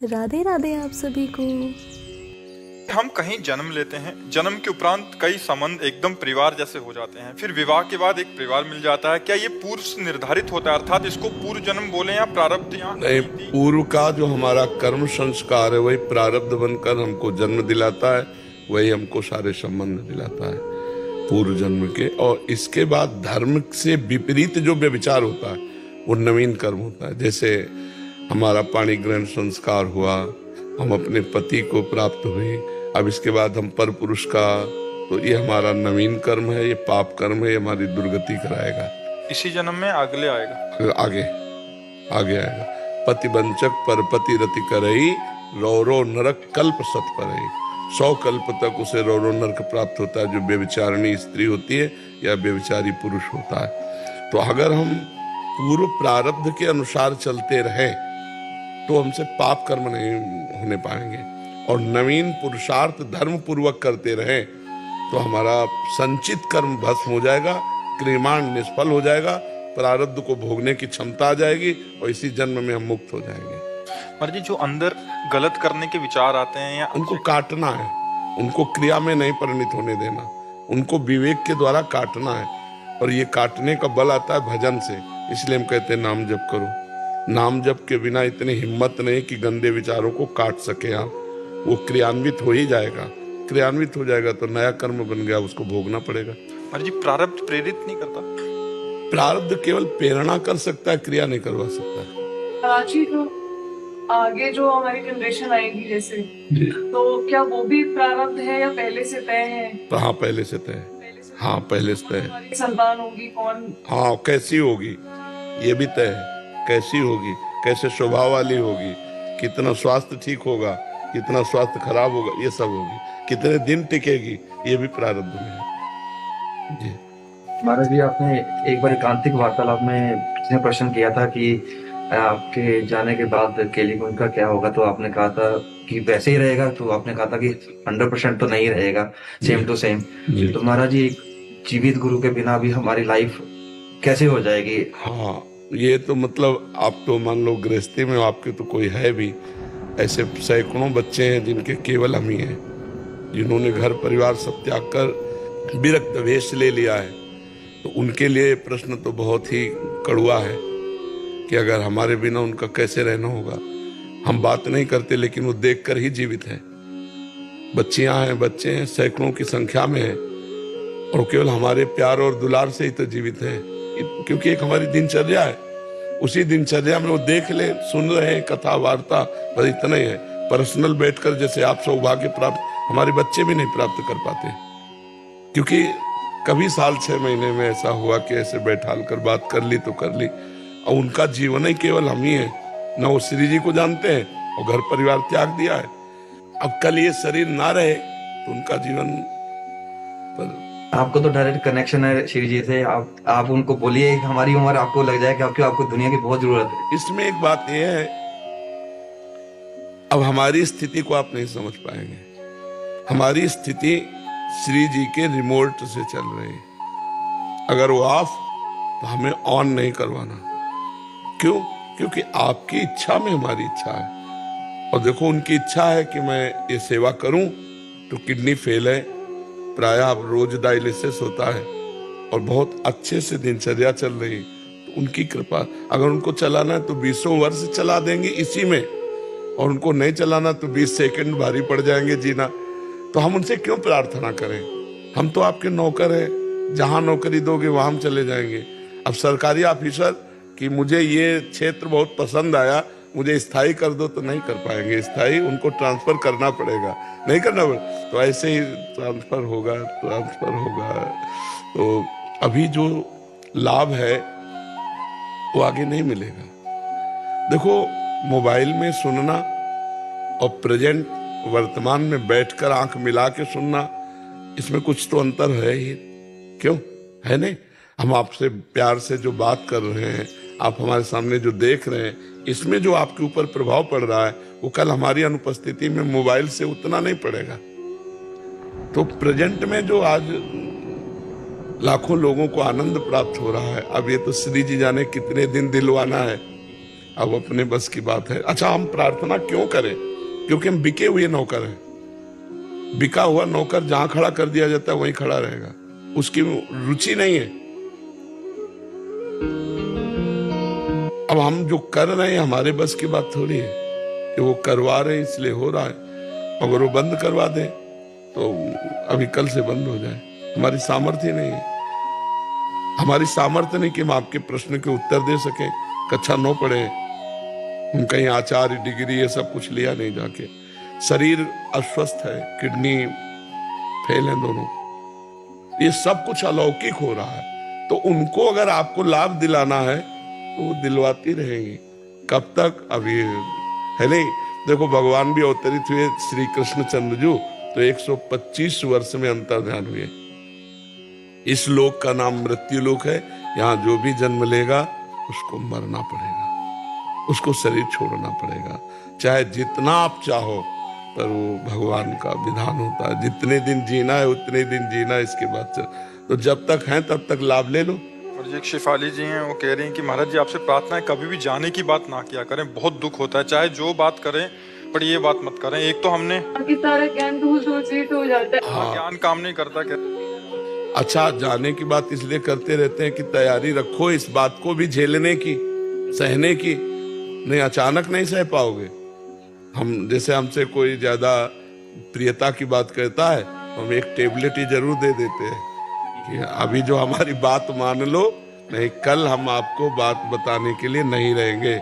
राधे राधे आप सभी को। हम कहीं जन्म लेते हैं, जन्म के उपरांत कई संबंध एकदम परिवार जैसे हो जाते हैं, फिर विवाह के बाद एक परिवार मिल जाता है। क्या ये पूर्व से निर्धारित होता है, अर्थात इसको पूर्व जन्म बोले या प्रारब्ध? या नहीं, पूर्व का जो हमारा कर्म संस्कार है वही प्रारब्ध बनकर हमको जन्म दिलाता है, वही हमको सारे संबंध दिलाता है पूर्व जन्म के। और इसके बाद धर्म से विपरीत जो व्यभिचार होता है वो नवीन कर्म होता है। जैसे हमारा पाणी ग्रहण संस्कार हुआ, हम अपने पति को प्राप्त हुए, अब इसके बाद हम पर पुरुष का, तो ये हमारा नवीन कर्म है, ये पाप कर्म है, ये हमारी दुर्गति कराएगा। इसी जन्म में अगले आएगा, आगे आएगा। पति वंचक परपति रति करई, रौरो नरक कल्प सत परई। 100 कल्प तक उसे रौरो नरक प्राप्त होता है, जो व्यभिचारिणी स्त्री होती है या व्यभिचारी पुरुष होता है। तो अगर हम पूर्व प्रारब्ध के अनुसार चलते रहे तो हमसे पाप कर्म नहीं होने पाएंगे, और नवीन पुरुषार्थ धर्म पूर्वक करते रहे तो हमारा संचित कर्म भस्म हो जाएगा, क्रियमाण निष्फल हो जाएगा, प्रारब्ध को भोगने की क्षमता आ जाएगी और इसी जन्म में हम मुक्त हो जाएंगे। मर्जी जो अंदर गलत करने के विचार आते हैं, या उनको काटना है, उनको क्रिया में नहीं परिणित होने देना, उनको विवेक के द्वारा काटना है। और ये काटने का बल आता है भजन से, इसलिए हम कहते हैं नाम जप करो। नाम जप के बिना इतनी हिम्मत नहीं कि गंदे विचारों को काट सके आप। वो क्रियान्वित हो ही जाएगा, क्रियान्वित हो जाएगा तो नया कर्म बन गया, उसको भोगना पड़ेगा। मर्जी प्रारब्ध प्रेरित नहीं करता, प्रारब्ध केवल प्रेरणा कर सकता है, क्रिया नहीं करवा सकता। जो आगे जो हमारी जनरेशन आएगी जैसे, तो क्या वो भी प्रारब्ध है या पहले से तय है? हाँ, पहले से तय है। हाँ, पहले से तय है। संतान होगी कौन? हाँ, कैसी होगी ये भी तय है, कैसी होगी, कैसे स्वभाव वाली होगी, कितना स्वास्थ्य ठीक होगा, कितना स्वास्थ्य खराब होगा, ये सब होगी, कितने दिन टिकेगी, ये भी प्रारब्ध में है जी। महाराज जी, आपने एक बार एकांतिक वार्तालाप में प्रश्न किया था कि आपके जाने के बाद केलीगुंज का क्या होगा, तो आपने कहा था कि वैसे ही रहेगा, तो आपने कहा था कि 100% तो नहीं रहेगा, सेम टू सेम। तो महाराज जी, जीवित गुरु के बिना भी हमारी लाइफ कैसे हो जाएगी? हाँ, ये तो मतलब आप तो मान लो गृहस्थी में आपके तो कोई है भी, ऐसे सैकड़ों बच्चे हैं जिनके केवल हम ही हैं, जिन्होंने घर परिवार सब त्याग कर विरक्त वेश ले लिया है। तो उनके लिए प्रश्न तो बहुत ही कड़वा है कि अगर हमारे बिना उनका कैसे रहना होगा। हम बात नहीं करते लेकिन वो देखकर ही जीवित है। बच्चियां हैं, बच्चे हैं, सैकड़ों की संख्या में है, और केवल हमारे प्यार और दुलार से ही तो जीवित है, क्योंकि एक हमारी दिनचर्या है। उसी दिनचर्या में वो देख ले, सुन रहे हैं कथा वार्ता, बस इतना ही है। पर्सनल बैठकर जैसे आप सौभाग्य प्राप्त हमारे बच्चे भी नहीं प्राप्त कर पाते, क्योंकि कभी साल 6 महीने में ऐसा हुआ कि ऐसे बैठाल कर बात कर ली तो कर ली। और उनका जीवन ही केवल हम ही है, न वो श्री जी को जानते हैं और घर परिवार त्याग दिया है। अब कल ये शरीर ना रहे तो उनका जीवन पर आपको तो डायरेक्ट कनेक्शन है श्री जी से। आप उनको बोलिए, हमारी उम्र आपको लग जाए कि आपको दुनिया की बहुत जरूरत है। इसमें एक बात यह है, अब हमारी स्थिति को आप नहीं समझ पाएंगे। हमारी स्थिति श्री जी के रिमोट से चल रही है। अगर वो ऑफ तो हमें ऑन नहीं करवाना। क्यों? क्योंकि आपकी इच्छा में हमारी इच्छा है। और देखो, उनकी इच्छा है कि मैं ये सेवा करूं, तो किडनी फेल है, प्रायः अब रोज डायलिसिस होता है और बहुत अच्छे से दिनचर्या चल रही। तो उनकी कृपा, अगर उनको चलाना है तो 20 वर्ष चला देंगे इसी में, और उनको नहीं चलाना तो 20 सेकंड भारी पड़ जाएंगे जीना। तो हम उनसे क्यों प्रार्थना करें? हम तो आपके नौकर हैं, जहां नौकरी दोगे वहां हम चले जाएंगे। अब सरकारी ऑफिसर कि मुझे ये क्षेत्र बहुत पसंद आया, मुझे स्थायी कर दो, तो नहीं कर पाएंगे स्थायी, उनको ट्रांसफर करना पड़ेगा, नहीं करना पड़ेगा। तो ऐसे ही ट्रांसफर होगा। तो अभी जो लाभ है वो आगे नहीं मिलेगा। देखो, मोबाइल में सुनना और प्रेजेंट वर्तमान में बैठकर आंख मिला के सुनना, इसमें कुछ तो अंतर है ही। क्यों है? नहीं, हम आपसे प्यार से जो बात कर रहे हैं, आप हमारे सामने जो देख रहे हैं, इसमें जो आपके ऊपर प्रभाव पड़ रहा है वो कल हमारी अनुपस्थिति में मोबाइल से उतना नहीं पड़ेगा। तो प्रेजेंट में जो आज लाखों लोगों को आनंद प्राप्त हो रहा है, अब ये तो श्री जी जाने कितने दिन दिलवाना है। अब अपने बस की बात है। अच्छा, हम प्रार्थना क्यों करें? क्योंकि हम बिके हुए नौकर हैं। बिका हुआ नौकर जहां खड़ा कर दिया जाता है वहीं खड़ा रहेगा, उसकी रुचि नहीं है। अब हम जो कर रहे हैं हमारे बस की बात थोड़ी है कि वो करवा रहे हैं इसलिए हो रहा है। अगर वो बंद करवा दे तो अभी कल से बंद हो जाए, हमारी सामर्थ्य नहीं है। हमारी सामर्थ्य नहीं कि हम आपके प्रश्न के उत्तर दे सकें। कक्षा 9 पढ़े, हम कहीं आचार्य डिग्री ये सब कुछ लिया नहीं जाके। शरीर अस्वस्थ है, किडनी फेल है दोनों, ये सब कुछ अलौकिक हो रहा है। तो उनको अगर आपको लाभ दिलाना है तो वो दिलवाती रहेंगी। कब तक? अभी है नहीं। देखो, भगवान भी अवतरित हुए श्री कृष्ण चंद्रजू तो 125 वर्ष में अंतर्ध्यान हुए। इस लोक का नाम मृत्यु लोक है। यहाँ जो भी जन्म लेगा उसको मरना पड़ेगा, उसको शरीर छोड़ना पड़ेगा, चाहे जितना आप चाहो, पर वो भगवान का विधान होता है। जितने दिन जीना है उतने दिन जीना, इसके बाद तो जब तक हैं तब तक लाभ ले लो। और एक शिफाली जी हैं, वो कह रही हैं कि महाराज जी आपसे प्रार्थना है कभी भी जाने की बात ना किया करें, बहुत दुख होता है। चाहे जो बात करें पर ये बात मत करें। एक तो हमने सारा ज्ञान दूर से हो जाता है। हाँ, ज्ञान काम नहीं करता क्या? अच्छा, जाने की बात इसलिए करते रहते हैं कि तैयारी रखो इस बात को भी झेलने की, सहने की। नहीं, अचानक नहीं सह पाओगे। हम जैसे हमसे कोई ज्यादा प्रियता की बात कहता है, हम एक टेबलेट ही जरूर दे देते हैं कि अभी जो हमारी बात मान लो, नहीं कल हम आपको बात बताने के लिए नहीं रहेंगे।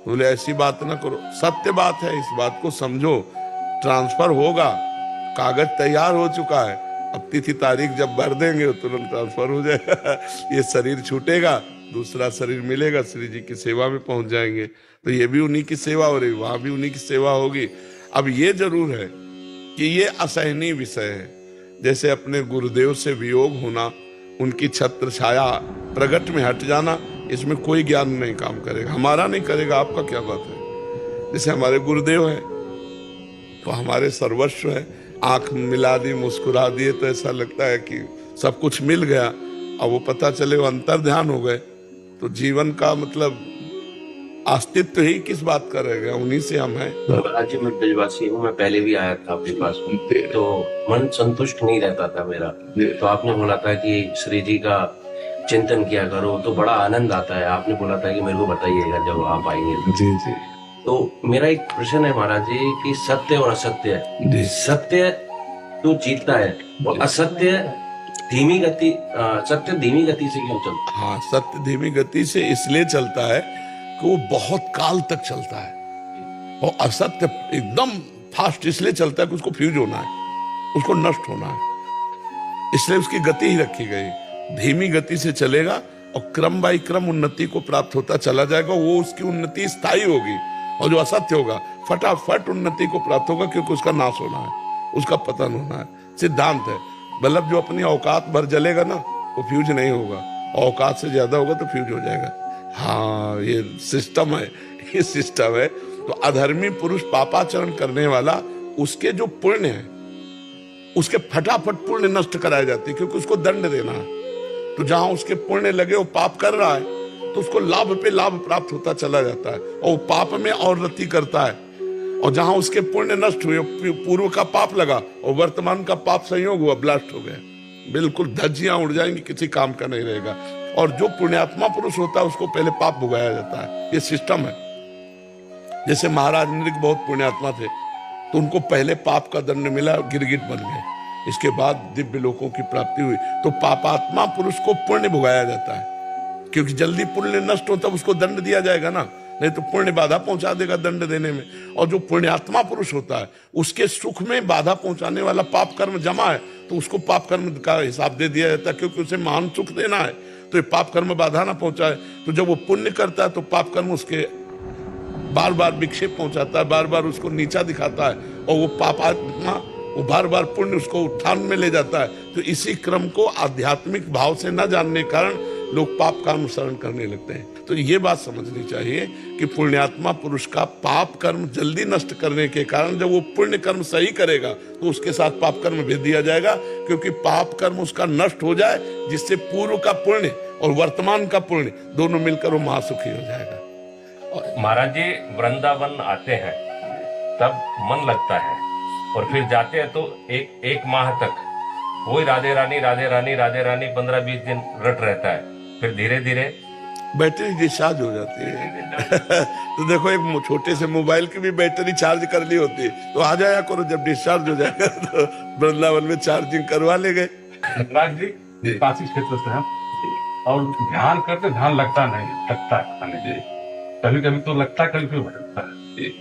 बोले ऐसी बात ना करो, सत्य बात है, इस बात को समझो। ट्रांसफर होगा, कागज तैयार हो चुका है, अब तिथि तारीख जब भर देंगे तो तुरंत ट्रांसफर हो जाएगा। ये शरीर छूटेगा, दूसरा शरीर मिलेगा, श्री जी की सेवा में पहुंच जाएंगे। तो ये भी उन्हीं की सेवा हो रही, वहां भी उन्हीं की सेवा होगी। अब ये जरूर है कि ये असहनीय विषय है। जैसे अपने गुरुदेव से वियोग होना, उनकी छत्र छाया प्रगट में हट जाना, इसमें कोई ज्ञान नहीं काम करेगा, हमारा नहीं करेगा, आपका क्या बात है। जैसे हमारे गुरुदेव हैं तो हमारे सर्वस्व है, आंख मिला दी, मुस्कुरा दिए तो ऐसा लगता है कि सब कुछ मिल गया। अब वो पता चले वो अंतर ध्यान हो गए तो जीवन का मतलब अस्तित्व ही किस बात का रह गया, उन्हीं से हम हैं। आज मैं ब्रजवासी हूँ, मैं पहले भी आया था आपके पास में, तो मन संतुष्ट नहीं रहता था मेरा। तो आपने बोला था कि श्री जी का चिंतन किया करो तो बड़ा आनंद आता है। आपने बोला था कि मेरे को बताइएगा जब आप आएंगे। जी जी। तो मेरा एक प्रश्न है महाराज जी कि सत्य और असत्य, सत्य तो जीतता है और असत्य धीमी गति, सत्य धीमी गति से क्यों चलता है? हाँ, सत्य धीमी गति से इसलिए चलता है कि वो बहुत काल तक चलता है, और असत्य एकदम फास्ट इसलिए चलता है कि उसको फ्यूज होना है, उसको नष्ट होना है, इसलिए उसकी गति ही रखी गई। धीमी गति से चलेगा और क्रम बाई क्रम उन्नति को प्राप्त होता चला जाएगा। वो उसकी उन्नति स्थायी होगी, और जो असत्य होगा फटाफट उन्नति को प्राप्त होगा, क्योंकि उसका नाश होना है, उसका पतन होना है। सिद्धांत है। बल्ब जो अपनी औकात भर जलेगा ना, वो फ्यूज नहीं होगा, औकात से ज्यादा होगा तो फ्यूज हो जाएगा। हाँ, ये सिस्टम है, ये सिस्टम है। तो अधर्मी पुरुष पापाचरण करने वाला, उसके जो पुण्य है उसके फटाफट पुण्य नष्ट कराए जाते हैं, क्योंकि उसको दंड देना है। तो जहां उसके पुण्य लगे वो पाप कर रहा है तो उसको लाभ पे लाभ प्राप्त होता चला जाता है, और वो पाप में और रति करता है। और जहां उसके पुण्य नष्ट हुए, पूर्व का पाप लगा और वर्तमान का पाप संयोग हुआ, ब्लास्ट हो गया, बिल्कुल धज्जियां उड़ जाएंगी, किसी काम का नहीं रहेगा। और जो पुण्यात्मा पुरुष होता है उसको पहले पाप भुगाया जाता है, ये सिस्टम है। जैसे महाराज इंद्र बहुत पुण्यात्मा थे तो उनको पहले पाप का दंड मिला, गिरगिट बन गए, इसके बाद दिव्य लोकों की प्राप्ति हुई। तो पापात्मा पुरुष को पुण्य भुगाया जाता है, क्योंकि जल्दी पुण्य नष्ट होता है उसको दंड दिया जाएगा ना, नहीं तो पुण्य बाधा पहुंचा देगा दंड देने में। और जो पुण्यात्मा पुरुष होता है उसके सुख में बाधा पहुंचाने वाला पाप कर्म जमा है, तो उसको पाप कर्म का हिसाब दे दिया जाता है, क्योंकि उसे महान सुख देना है, तो ये पाप कर्म बाधा ना पहुंचाए। तो जब वो पुण्य करता है तो पाप कर्म उसके बार बार विक्षेप पहुंचाता है, बार बार उसको नीचा दिखाता है, और वो पापात्मा वो बार बार पुण्य उसको उत्थान में ले जाता है। तो इसी क्रम को आध्यात्मिक भाव से न जानने के कारण लोग पाप का अनुसरण करने लगते हैं। तो ये बात समझनी चाहिए कि पुण्यात्मा पुरुष का पाप कर्म जल्दी नष्ट करने के कारण जब वो पुण्य कर्म सही करेगा तो उसके साथ पाप कर्म भेज दिया जाएगा, क्योंकि पाप कर्म उसका नष्ट हो जाए, जिससे पूर्व का पुण्य और वर्तमान का पुण्य दोनों मिलकर वो महासुखी हो जाएगा। महाराज जी वृंदावन आते हैं तब मन लगता है, और फिर जाते हैं तो एक माह तक वही राधे रानी राधे रानी राधे रानी 15-20 दिन रट रहता है, फिर धीरे धीरे बैटरी डिस्चार्ज हो जाती है। तो देखो, एक छोटे से मोबाइल की भी बैटरी चार्ज कर ली होती है, तो आ जाया करो, जब डिस्चार्ज हो जाएगा तो वृंदावन में चार्जिंग करवा ले गए। राज जी काशी क्षेत्र से हैं और ध्यान करते ध्यान लगता नहीं, लगता है कभी कभी तो लगता है, कभी कभी भटकता है।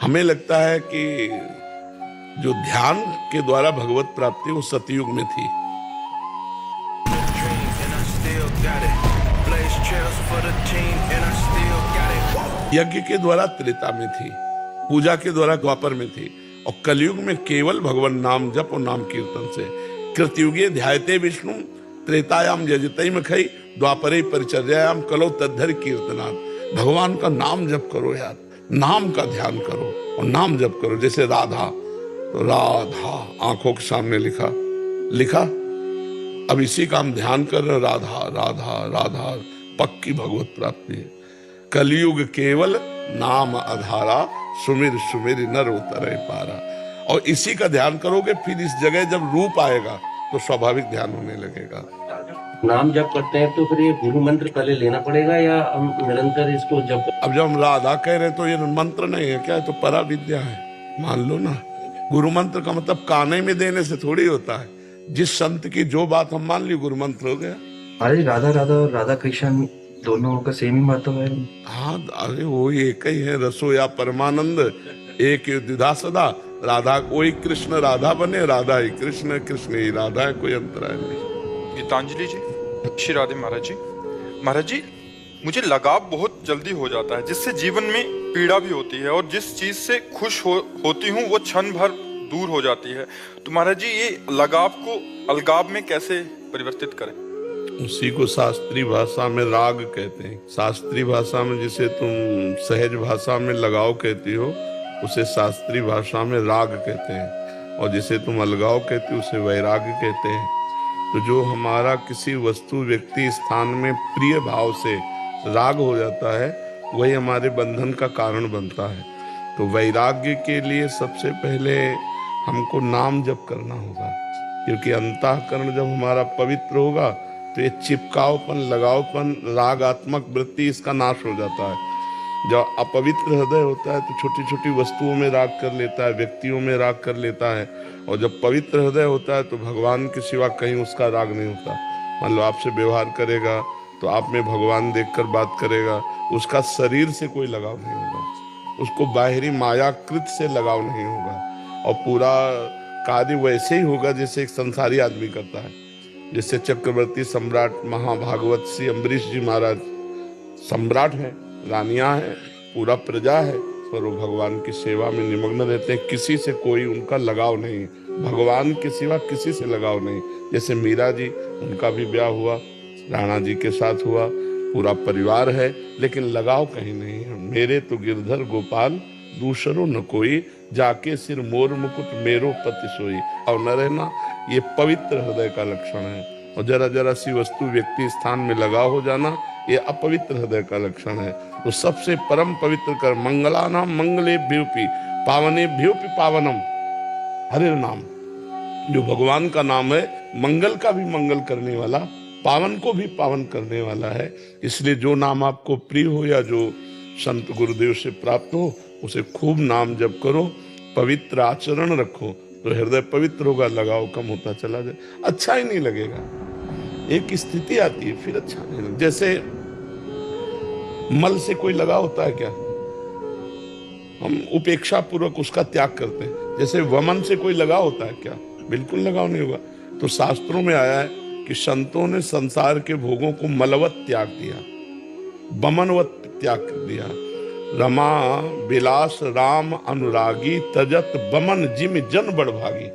हमें लगता है कि जो ध्यान के द्वारा भगवत प्राप्ति वो सतयुग में थी। यज्ञ के द्वारा त्रेता में थी, पूजा के द्वारा द्वापर में थी, और कलयुग में केवल भगवान नाम जप और नाम कीर्तन से। कृतयुगे ध्यायते विष्णु त्रेतायाम यजते मखई द्वापरे परिचर्यायाम कलो तद्धर कीर्तनात्। भगवान का नाम जप करो यार, नाम का ध्यान करो और नाम जप करो। जैसे राधा, तो राधा आंखों के सामने लिखा, अब इसी का हम ध्यान कर रहे, राधा राधा राधा, पक्की भगवत प्राप्ति है। कलयुग केवल नाम आधारा, सुमिर सुमिर नर उतरे पारा। और इसी का ध्यान करोगे, फिर इस जगह जब रूप आएगा तो स्वाभाविक ध्यान होने लगेगा। नाम जब करते हैं तो फिर ये गुरु मंत्र पहले लेना पड़ेगा या हम निरंतर इसको जब? अब जब हम राधा कह रहे हैं तो ये मंत्र नहीं है क्या, तो परा विद्या है, मान लो ना। गुरु मंत्र का मतलब काने में देने से थोड़ी होता है, जिस संत की जो बात हम मान ली गुरु मंत्र हो गया। अरे राधा राधा और राधा कृष्ण दोनों का सेम ही महत्व है। हाँ, अरे वो एक ही है, रसो या परमानंद एक द्विधा सदा। राधा कोई कृष्ण राधा बने, राधा ही कृष्ण, कृष्ण ही राधा है, कोई अंतराय नहीं। गीतांजलि जी, श्री राधे महाराज जी। महाराज जी, मुझे लगाव बहुत जल्दी हो जाता है, जिससे जीवन में पीड़ा भी होती है, और जिस चीज से खुश होती हूँ वो क्षण भर दूर हो जाती है। तो महाराज जी, ये लगाव को अलगाव में कैसे परिवर्तित करें? उसी को शास्त्रीय भाषा में राग कहते हैं। शास्त्रीय भाषा में जिसे तुम सहज भाषा में लगाव कहती हो, उसे शास्त्रीय भाषा में राग कहते हैं, और जिसे तुम अलगाव कहती हो उसे वैराग्य कहते हैं। तो जो हमारा किसी वस्तु व्यक्ति स्थान में प्रिय भाव से राग हो जाता है, वही हमारे बंधन का कारण बनता है। तो वैराग्य के लिए सबसे पहले हमको नाम जप करना होगा, क्योंकि अंतःकरण जब हमारा पवित्र होगा तो ये चिपकावपन, लगावपन, रागात्मक वृत्ति, इसका नाश हो जाता है। जब अपवित्र हृदय होता है तो छोटी छोटी वस्तुओं में राग कर लेता है, व्यक्तियों में राग कर लेता है, और जब पवित्र हृदय होता है तो भगवान के सिवा कहीं उसका राग नहीं होता। मान लो आपसे व्यवहार करेगा तो आप में भगवान देखकर बात करेगा, उसका शरीर से कोई लगाव नहीं होगा, उसको बाहरी मायाकृत से लगाव नहीं होगा, और पूरा कार्य वैसे ही होगा जैसे एक संसारी आदमी करता है। जैसे चक्रवर्ती सम्राट महाभागवत श्री अम्बरीश जी महाराज सम्राट हैं, रानियां हैं, पूरा प्रजा है, पर वो भगवान की सेवा में निमग्न रहते हैं, किसी से कोई उनका लगाव नहीं, भगवान के सिवा किसी से लगाव नहीं। जैसे मीरा जी, उनका भी ब्याह हुआ, राणा जी के साथ हुआ, पूरा परिवार है, लेकिन लगाव कहीं नहीं है। मेरे तो गिरधर गोपाल दूसरो न कोई, जाके सिर मोर मुकुट मेरो पति सोई। और न रहना, ये पवित्र हृदय का लक्षण है। और जरा जरा सी वस्तु व्यक्ति स्थान में लगाव हो जाना, ये अपवित्र हृदय का लक्षण है। तो सबसे परम पवित्र कर मंगलानाम मंगलेभ्योपि पावनेभ्योपि पावनम, हरे नाम, जो भगवान का नाम है, मंगल का भी मंगल करने वाला, पावन को भी पावन करने वाला है। इसलिए जो नाम आपको प्रिय हो या जो संत गुरुदेव से प्राप्त हो, उसे खूब नाम जप करो, पवित्र आचरण रखो, तो हृदय पवित्र होगा, लगाव कम होता चला जाए, अच्छा ही नहीं लगेगा। एक स्थिति आती है फिर अच्छा नहीं लगेगा। जैसे मल से कोई लगाव होता है क्या? हम उपेक्षा पूर्वक उसका त्याग करते हैं। जैसे वमन से कोई लगाव होता है क्या? बिल्कुल लगाव नहीं होगा। तो शास्त्रों में आया है कि संतों ने संसार के भोगों को मलवत त्याग दिया, बमनवत त्याग कर दिया। रमा विलास राम अनुरागी, तजत बमन जिम जन बड़भागी।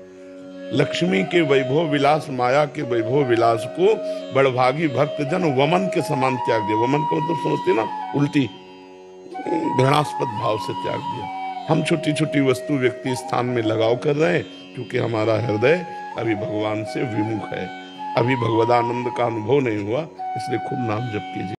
लक्ष्मी के वैभव विलास, माया के वैभव विलास को बड़भागी भक्त जन वमन के समान त्याग दिया। वमन का मतलब समझते ना, उल्टी घृणास्पद भाव से त्याग दिया। हम छोटी छोटी वस्तु व्यक्ति स्थान में लगाव कर रहे हैं, क्योंकि हमारा हृदय अभी भगवान से विमुख है, अभी भगवदानंद का अनुभव नहीं हुआ। इसलिए खूब नाम जप कीजिए।